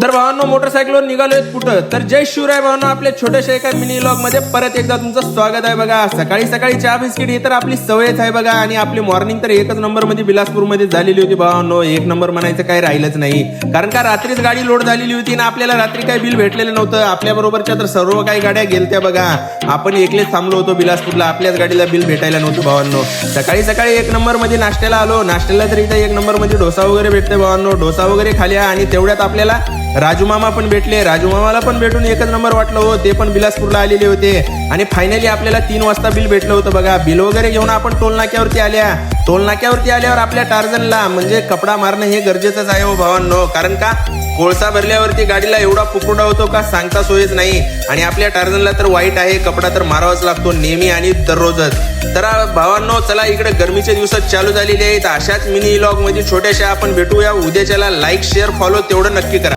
तर भावांनो मोटरसायकलवर निघालोय कुठं तर जय शिवराय भावांनो आपल्या छोट्याशा एका मिनी व्लॉग मध्ये परत एकदा तुमचं स्वागत आहे बघा। सकाळी सकाळी चहा बिस्किट ही तर आपली सवयच आहे बघा आणि आपली मॉर्निंग तर एकच नंबर मध्ये बिलासपूर मध्ये झालेली होती भावांनो। एक नंबर म्हणायचं काही राहिलंच नाही, कारण का रात्रीच गाडी लोड झालेली होती ना आपल्याला रात्री काही बिल भेटलेलं नव्हतं। आपल्या बरोबरच्या तर सर्व काही गाड्या गेलत्या बघा, आपण एकलेच थांबलो होतो बिलासपूरला, आपल्याच गाडीला बिल भेटायला नव्हतं भावांनो। सकाळी सकाळी एक नंबर मध्ये नाश्त्याला आलो, नाश्त्याला तर इथं एक नंबर मध्ये डोसा वगैरे भेटते भावांनो। डोसा वगैरे खाल्या आणि तेवढ्यात आपल्याला राजू मामा पण भेटले, राजू मामाला पण भेटून एकच नंबर वाटलं हो, ते पण बिलासपूरला आलेले होते। आणि फायनली आपल्याला 3 वाजता बिल भेटलं होतं बघा। बिल वगैरे घेऊन आपण टोल नाक्यावरती आल्या, टोल नाक्यावरती आल्यावर आपल्या टार्झनला म्हणजे कपडा मारणं हे गरजेचंच आहे हो भावांनो, कारण का कोळसा भरल्यावरती गाडीला एवढा पुकुडा होतो का सांगता सोयच नाही। आणि आपल्या टार्झनला तर वाईट आहे, कपडा तर मारावाच लागतो नेहमी आणि दररोजच। तर भावांनो चला इकडे गरमीच्या दिवसात चालू झालेले आहेत, अशाच मिनी व्लॉग मध्ये छोट्याशा आपण भेटूया उद्याच्याला। लाईक शेअर फॉलो तेवढं नक्की करा।